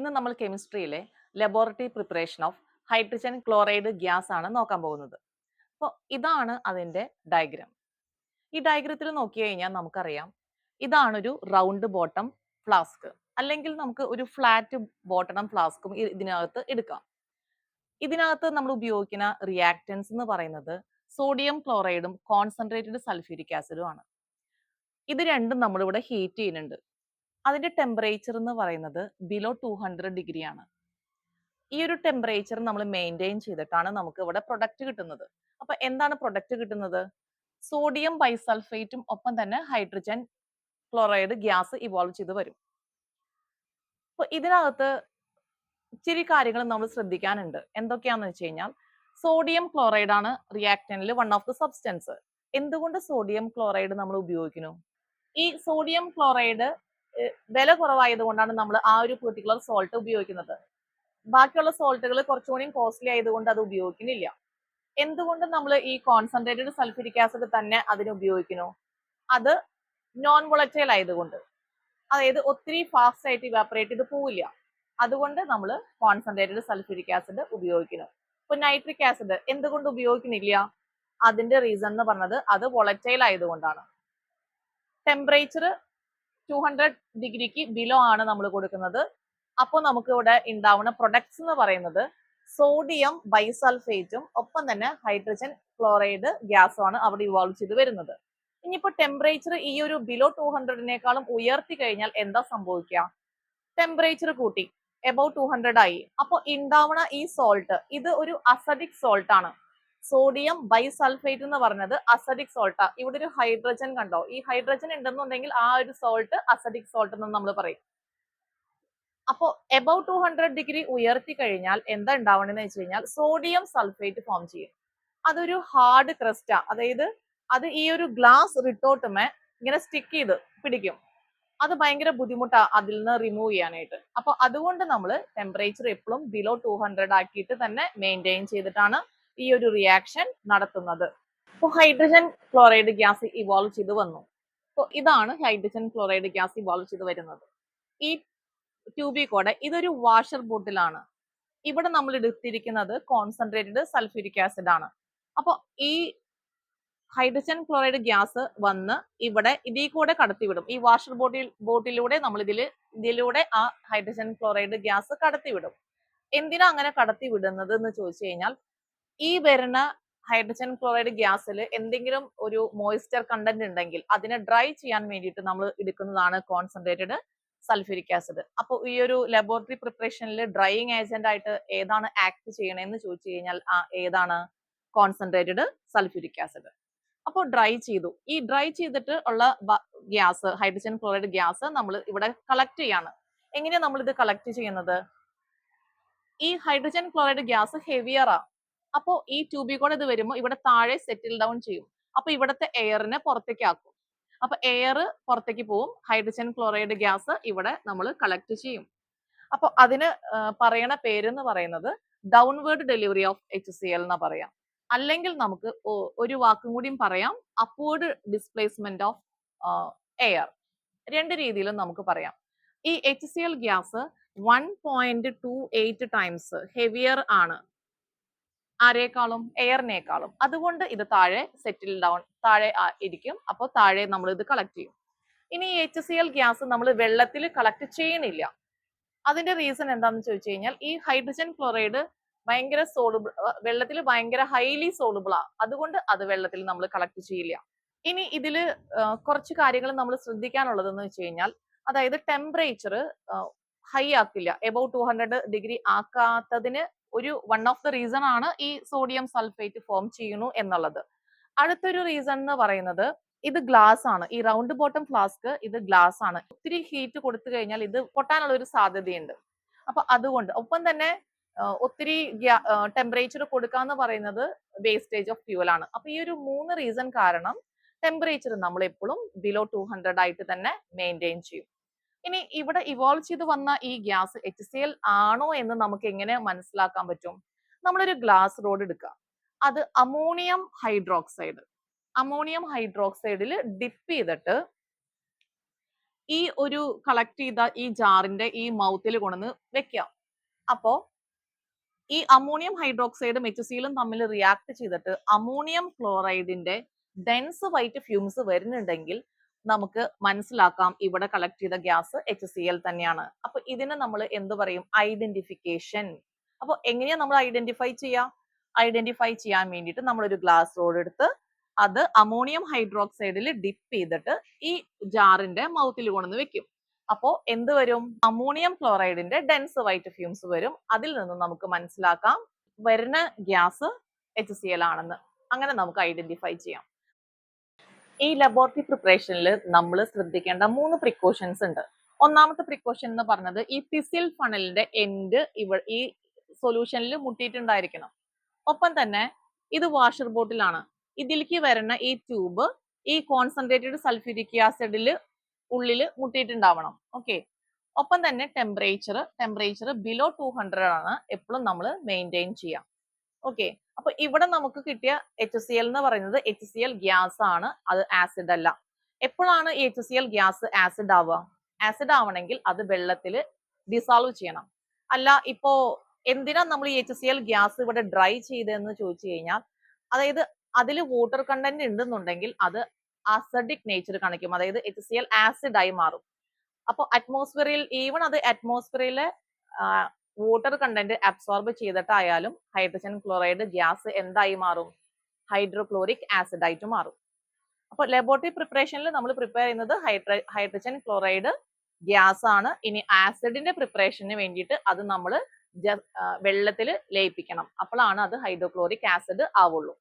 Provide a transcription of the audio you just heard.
ഇന്ന് നമ്മൾ കെമിസ്ട്രിയിലെ laboratory preparation of hydrogen chloride gas ആണ് നോക്കാൻ പോകുന്നത്. അപ്പോൾ ഇതാണ് അതിന്റെ ഡയഗ്രാം. ഈ ഡയഗ്രത്തിൽ നോക്കി കഴിഞ്ഞാൽ നമുക്കറിയാം ഇതാണൊരു റൗണ്ട് ബോട്ടം ഫ്ലാസ്ക്, അല്ലെങ്കിൽ നമുക്ക് ഒരു ഫ്ലാറ്റ് ബോട്ടം ഫ്ലാസ്കും ഇതിനകത്ത് എടുക്കാം. ഇതിനകത്ത് നമ്മൾ ഉപയോഗിക്കുന്ന റിയാക്ടൻസ് എന്ന് പറയുന്നത് സോഡിയം ക്ലോറൈഡും കോൺസെൻട്രേറ്റഡ് സൾഫ്യൂരിക് ആസിഡും ആണ്. ഇത് രണ്ടും നമ്മളിവിടെ ഹീറ്റ് ചെയ്യുന്നുണ്ട്. അതിന്റെ ടെമ്പറേച്ചർ എന്ന് പറയുന്നത് ബിലോ 200 ഡിഗ്രി ആണ്. ഈ ഒരു ടെമ്പറേച്ചർ നമ്മൾ മെയിൻറ്റെയിൻ ചെയ്തിട്ടാണ് നമുക്ക് ഇവിടെ പ്രൊഡക്റ്റ് കിട്ടുന്നത്. അപ്പൊ എന്താണ് പ്രൊഡക്റ്റ് കിട്ടുന്നത്? സോഡിയം ബൈസൾഫേറ്റും ഒപ്പം തന്നെ ഹൈഡ്രജൻ ക്ലോറൈഡ് ഗ്യാസ് ഇവോൾവ് ചെയ്ത് വരും. അപ്പൊ ഇതിനകത്ത് ഇച്ചിരി കാര്യങ്ങൾ നമ്മൾ ശ്രദ്ധിക്കാനുണ്ട്. എന്തൊക്കെയാന്ന് വെച്ച് കഴിഞ്ഞാൽ സോഡിയം ക്ലോറൈഡ് ആണ് റിയാക്ടന്റിൽ വൺ ഓഫ് ദി സബ്സ്റ്റൻസ്. എന്തുകൊണ്ട് സോഡിയം ക്ലോറൈഡ് നമ്മൾ ഉപയോഗിക്കുന്നു? ഈ സോഡിയം ക്ലോറൈഡ് വില കുറവായതുകൊണ്ടാണ് നമ്മൾ ആ ഒരു പെർട്ടിക്കുലർ സോൾട്ട് ഉപയോഗിക്കുന്നത്. ബാക്കിയുള്ള സോൾട്ടുകൾ കുറച്ചുകൂടി കോസ്റ്റ്ലി ആയതുകൊണ്ട് അത് ഉപയോഗിക്കുന്നില്ല. എന്തുകൊണ്ട് നമ്മൾ ഈ കോൺസെൻട്രേറ്റഡ് സൾഫ്യൂരിക് ആസിഡ് തന്നെ അതിന് ഉപയോഗിക്കുന്നു? അത് നോൺ വോളറ്റൈൽ ആയതുകൊണ്ട്, അതായത് ഒത്തിരി ഫാസ്റ്റ് ആയിട്ട് ഇവാപ്പറേറ്റ് ചെയ്ത് പോവില്ല. അതുകൊണ്ട് നമ്മൾ കോൺസെൻട്രേറ്റഡ് സൾഫ്യൂരിക് ആസിഡ് ഉപയോഗിക്കുന്നു. ഇപ്പൊ നൈട്രിക് ആസിഡ് എന്തുകൊണ്ട് ഉപയോഗിക്കുന്നില്ല? അതിന്റെ റീസൺ എന്ന് പറഞ്ഞത് അത് വോളറ്റൈൽ ആയതുകൊണ്ടാണ്. ടെമ്പറേച്ചർ 200 ഡിഗ്രിക്ക് ബിലോ ആണ് നമ്മൾ കൊടുക്കുന്നത്. അപ്പോൾ നമുക്ക് ഇവിടെ ഉണ്ടാവുന്ന പ്രൊഡക്ട്സ് എന്ന് പറയുന്നത് സോഡിയം ബൈസൾഫേറ്റും ഒപ്പം തന്നെ ഹൈഡ്രജൻ ക്ലോറൈഡ് ഗ്യാസും ആണ് അവിടെ ഇവോൾവ് ചെയ്ത് വരുന്നത്. ഇനിയിപ്പോ ടെമ്പറേച്ചർ ഈ ഒരു ബിലോ 200-നേക്കാളും ഉയർത്തി കഴിഞ്ഞാൽ എന്താ സംഭവിക്കുക? ടെമ്പറേച്ചർ കൂട്ടി, എബൌട്ട് 200 ആയി. അപ്പൊ ഉണ്ടാവുന്ന ഈ സോൾട്ട് ഇത് ഒരു അസഡിക് സോൾട്ട് ആണ്. സോഡിയം ബൈസൾഫേറ്റ് എന്ന് പറഞ്ഞത് അസഡിക് സോൾട്ടാ. ഇവിടെ ഒരു ഹൈഡ്രജൻ കണ്ടോ? ഈ ഹൈഡ്രജൻ ഉണ്ടെന്നുണ്ടെങ്കിൽ ആ ഒരു സോൾട്ട് അസഡിക് സോൾട്ട് എന്ന് നമ്മൾ പറയും. അപ്പോ എബൌട്ട് 200 ഡിഗ്രി ഉയർത്തി കഴിഞ്ഞാൽ എന്താ ഉണ്ടാവണമെന്ന് വെച്ച് കഴിഞ്ഞാൽ സോഡിയം സൾഫേറ്റ് ഫോം ചെയ്യും. അതൊരു ഹാർഡ് ക്രസ്റ്റാ, അതായത് അത് ഈ ഒരു ഗ്ലാസ് റിട്ടോട്ടുമേ ഇങ്ങനെ സ്റ്റിക്ക് ചെയ്ത് പിടിക്കും. അത് ഭയങ്കര ബുദ്ധിമുട്ടാ അതിൽ നിന്ന് റിമൂവ് ചെയ്യാനായിട്ട്. അപ്പൊ അതുകൊണ്ട് നമ്മൾ ടെമ്പറേച്ചർ എപ്പോഴും ബിലോ 200 ആക്കിയിട്ട് തന്നെ മെയിൻറ്റെയിൻ ചെയ്തിട്ടാണ് ഈ ഒരു റിയാക്ഷൻ നടത്തുന്നത്. അപ്പോൾ ഹൈഡ്രജൻ ക്ലോറൈഡ് ഗ്യാസ് ഇവോൾവ് ചെയ്ത് വന്നു. അപ്പോൾ ഇതാണ് ഹൈഡ്രജൻ ക്ലോറൈഡ് ഗ്യാസ് ഇവോൾവ് ചെയ്ത് വരുന്നത്. ഈ ട്യൂബിക്കോടെ ഇതൊരു വാഷർ ബോട്ടിലാണ്. ഇവിടെ നമ്മൾ എടുത്തിരിക്കുന്നത് കോൺസെൻട്രേറ്റഡ് സൾഫ്യൂരിക് ആസിഡ് ആണ്. അപ്പോൾ ഈ ഹൈഡ്രജൻ ക്ലോറൈഡ് ഗ്യാസ് വന്ന് ഇവിടെ ഇതിൽ കൂടെ കടത്തിവിടും. ഈ വാഷർ ബോട്ടിലൂടെ നമ്മൾ ഇതിലൂടെ ആ ഹൈഡ്രജൻ ക്ലോറൈഡ് ഗ്യാസ് കടത്തിവിടും. എന്തിനാ അങ്ങനെ കടത്തിവിടുന്നത് എന്ന് ചോദിച്ചു കഴിഞ്ഞാൽ ഈ വരുന്ന ഹൈഡ്രജൻ ക്ലോറൈഡ് ഗ്യാസിൽ എന്തെങ്കിലും ഒരു മോയ്സ്ചർ കണ്ടന്റ് ഉണ്ടെങ്കിൽ അതിനെ ഡ്രൈ ചെയ്യാൻ വേണ്ടിയിട്ട് നമ്മൾ എടുക്കുന്നതാണ് കോൺസെൻട്രേറ്റഡ് സൾഫ്യൂരിക് ആസിഡ്. അപ്പോൾ ഈ ഒരു ലബോറട്ടറി പ്രിപ്പറേഷനിൽ ഡ്രൈയിങ് ഏജന്റ് ആയിട്ട് ഏതാണ് ആക്ട് ചെയ്യണമെന്ന് ചോദിച്ചു കഴിഞ്ഞാൽ ഏതാണ്? Concentrated sulphuric acid. അപ്പോൾ ഡ്രൈ ചെയ്തു. ഈ ഡ്രൈ ചെയ്തിട്ട് ഉള്ള ഗ്യാസ് ഹൈഡ്രജൻ ക്ലോറൈഡ് ഗ്യാസ് നമ്മൾ ഇവിടെ കളക്ട് ചെയ്യാണ്. എങ്ങനെയാണ് നമ്മൾ ഇത് കളക്ട് ചെയ്യുന്നത്? ഈ ഹൈഡ്രജൻ ക്ലോറൈഡ് ഗ്യാസ് ഹെവിയറാ. അപ്പോൾ ഈ ട്യൂബിൽ കൂടെ ഇത് വരുമ്പോൾ ഇവിടെ താഴെ സെറ്റിൽ ഡൗൺ ചെയ്യും. അപ്പൊ ഇവിടുത്തെ എയറിനെ പുറത്തേക്ക് ആക്കും. അപ്പൊ എയർ പുറത്തേക്ക് പോവും, ഹൈഡ്രജൻ ക്ലോറൈഡ് ഗ്യാസ് ഇവിടെ നമ്മൾ കളക്ട് ചെയ്യും. അപ്പൊ അതിന് പറയണ പേരെന്ന് പറയുന്നത് ഡൗൺവേർഡ് ഡെലിവറി ഓഫ് HCl എന്നാ പറയാം. അല്ലെങ്കിൽ നമുക്ക് ഒരു വാക്കും കൂടിയും പറയാം, അപ്വേർഡ് ഡിസ്പ്ലേസ്മെന്റ് ഓഫ് എയർ. രണ്ട് രീതിയിലും നമുക്ക് പറയാം. ഈ HCl ഗ്യാസ് 1.28 ടൈംസ് ഹെവിയർ ആണ് ആരേക്കാളും? എയറിനേക്കാളും. അതുകൊണ്ട് ഇത് താഴെ സെറ്റിൽ ഡൗൺ താഴെ ഇരിക്കും. അപ്പോൾ താഴെ നമ്മൾ ഇത് കളക്ട് ചെയ്യും. ഇനി HCl ഗ്യാസ് നമ്മൾ വെള്ളത്തിൽ കളക്ട് ചെയ്യണില്ല. അതിന്റെ റീസൺ എന്താണെന്ന് ചോദിച്ചു കഴിഞ്ഞാൽ ഈ ഹൈഡ്രജൻ ക്ലോറൈഡ് ഭയങ്കര സോളുബിൾ, വെള്ളത്തിൽ ഭയങ്കര ഹൈലി സോളുബിൾ ആ. അതുകൊണ്ട് അത് വെള്ളത്തിൽ നമ്മൾ കളക്ട് ചെയ്യില്ല. ഇനി ഇതില് കുറച്ച് കാര്യങ്ങൾ നമ്മൾ ശ്രദ്ധിക്കാനുള്ളതെന്ന് വെച്ച് കഴിഞ്ഞാൽ, അതായത് ടെമ്പറേച്ചർ ഹൈ ആക്കില്ല, എബൌട്ട് 200 ഡിഗ്രി ആക്കാത്തതിന് ഒരു വൺ ഓഫ് ദ റീസൺ ആണ് ഈ സോഡിയം സൾഫേറ്റ് ഫോം ചെയ്യുന്നു എന്നുള്ളത്. അടുത്തൊരു റീസൺ എന്ന് പറയുന്നത് ഇത് ഗ്ലാസ് ആണ്. ഈ റൗണ്ട് ബോട്ടം ഫ്ലാസ്ക് ഇത് ഗ്ലാസ് ആണ്. ഒത്തിരി ഹീറ്റ് കൊടുത്തു കഴിഞ്ഞാൽ ഇത് പൊട്ടാനുള്ള ഒരു സാധ്യതയുണ്ട്. അപ്പൊ അതുകൊണ്ട് ഒപ്പം തന്നെ ഒത്തിരി ടെമ്പറേച്ചർ കൊടുക്കാന്ന് പറയുന്നത് വേസ്റ്റേജ് ഓഫ് ഫ്യൂൽ ആണ്. അപ്പൊ ഈ ഒരു 3 റീസൺ കാരണം ടെമ്പറേച്ചർ നമ്മൾ എപ്പോഴും ബിലോ 200 ആയിട്ട് തന്നെ മെയിൻറ്റെയിൻ ചെയ്യും. ഇനി ഇവിടെ ഇവോൾവ് ചെയ്ത് വന്ന ഈ ഗ്യാസ് HCl ആണോ എന്ന് നമുക്ക് എങ്ങനെ മനസ്സിലാക്കാൻ പറ്റും? നമ്മളൊരു ഗ്ലാസ് റോഡ് എടുക്കുക, അത് അമോണിയം ഹൈഡ്രോക്സൈഡിൽ ഡിപ്പ് ചെയ്തിട്ട് ഈ ഒരു കളക്ട് ചെയ്ത ഈ ജാറിന്റെ ഈ മൗത്തിൽ കൊണ്ടുവന്ന് വെക്കാം. അപ്പോ ഈ അമോണിയം ഹൈഡ്രോക്സൈഡും HCl തമ്മിൽ റിയാക്ട് ചെയ്തിട്ട് അമോണിയം ക്ലോറൈഡിന്റെ ഡെൻസ് വൈറ്റ് ഫ്യൂംസ് വരുന്നുണ്ടെങ്കിൽ നമുക്ക് മനസ്സിലാക്കാം ഇവിടെ കളക്ട് ചെയ്ത ഗ്യാസ് HCl തന്നെയാണ്. അപ്പൊ ഇതിനെ നമ്മൾ എന്ത് പറയും? ഐഡന്റിഫിക്കേഷൻ. അപ്പൊ എങ്ങനെയാ നമ്മൾ ഐഡന്റിഫൈ ചെയ്യാം? ഐഡന്റിഫൈ ചെയ്യാൻ വേണ്ടിയിട്ട് നമ്മൾ ഒരു ഗ്ലാസ് റോഡ് എടുത്ത് അത് അമോണിയം ഹൈഡ്രോക്സൈഡിൽ ഡിപ്പ് ചെയ്തിട്ട് ഈ ജാറിന്റെ മൗത്തിൽ കൊണ്ടുവന്ന് വെക്കും. അപ്പോ എന്ത് വരും? അമോണിയം ക്ലോറൈഡിന്റെ ഡെൻസ് വൈറ്റ് ഫ്യൂംസ് വരും. അതിൽ നിന്ന് നമുക്ക് മനസ്സിലാക്കാം വരുന്ന ഗ്യാസ് HCl ആണെന്ന്. അങ്ങനെ നമുക്ക് ഐഡന്റിഫൈ ചെയ്യാം. ഈ ലബോറട്ടറി പ്രിപ്പറേഷനിൽ നമ്മൾ ശ്രദ്ധിക്കേണ്ട 3 പ്രിക്കോഷൻസ് ഉണ്ട്. ഒന്നാമത്തെ പ്രിക്കോഷൻ എന്ന് പറഞ്ഞത് ഈ ഫിസിൽ ഫണലിന്റെ എൻഡ് ഈ സൊല്യൂഷനിൽ മുട്ടിയിട്ടുണ്ടായിരിക്കണം. ഒപ്പം തന്നെ ഇത് വാഷർ ബോട്ടിലാണ്. ഇതിലേക്ക് വരുന്ന ഈ ട്യൂബ് ഈ കോൺസെൻട്രേറ്റഡ് സൾഫ്യൂരിക് ആസിഡിൽ ഉള്ളിൽ മുട്ടിയിട്ടുണ്ടാവണം. ഓക്കെ. ഒപ്പം തന്നെ ടെമ്പറേച്ചർ ബിലോ 200 ആണ് എപ്പോഴും നമ്മൾ മെയിൻറ്റെയിൻ ചെയ്യാം. ഓക്കെ. അപ്പൊ ഇവിടെ നമുക്ക് കിട്ടിയ HCl എന്ന് പറയുന്നത് HCl ഗ്യാസ് ആണ്, അത് ആസിഡ് അല്ല. എപ്പോഴാണ് ഈ HCl ഗ്യാസ് ആസിഡ് ആവുക? ആസിഡ് ആവണമെങ്കിൽ അത് വെള്ളത്തിൽ ഡിസോൾവ് ചെയ്യണം. അല്ല ഇപ്പോ എന്തിനാ നമ്മൾ ഈ HCl ഗ്യാസ് ഇവിടെ ഡ്രൈ ചെയ്തതെന്ന് ചോദിച്ചു കഴിഞ്ഞാൽ, അതായത് അതിൽ വാട്ടർ കണ്ടന്റ് ഉണ്ടെന്നുണ്ടെങ്കിൽ അത് അസിഡിക് നേച്ചർ കാണിക്കും, അതായത് HCl ആസിഡ് ആയി മാറും. അപ്പോൾ അറ്റ്മോസ്ഫിയറിൽ ഈവൺ അത് അറ്റ്മോസ്ഫിയറിലെ വാട്ടർ കണ്ടന്റ് അബ്സോർബ് ചെയ്തിട്ടായാലും ഹൈഡ്രജൻ ക്ലോറൈഡ് ഗ്യാസ് എന്തായി മാറും? ഹൈഡ്രോക്ലോറിക് ആസിഡ് ആയിട്ട് മാറും. അപ്പോൾ ലബോറട്ടറി പ്രിപ്പറേഷനിൽ നമ്മൾ പ്രിപ്പയർ ചെയ്യുന്നത് ഹൈഡ്രജൻ ക്ലോറൈഡ് ഗ്യാസ് ആണ്. ഇനി ആസിഡിന്റെ പ്രിപ്പറേഷന് വേണ്ടിയിട്ട് അത് നമ്മൾ വെള്ളത്തിൽ ലയിപ്പിക്കണം. അപ്പോഴാണ് അത് ഹൈഡ്രോക്ലോറിക് ആസിഡ് ആവുള്ളൂ.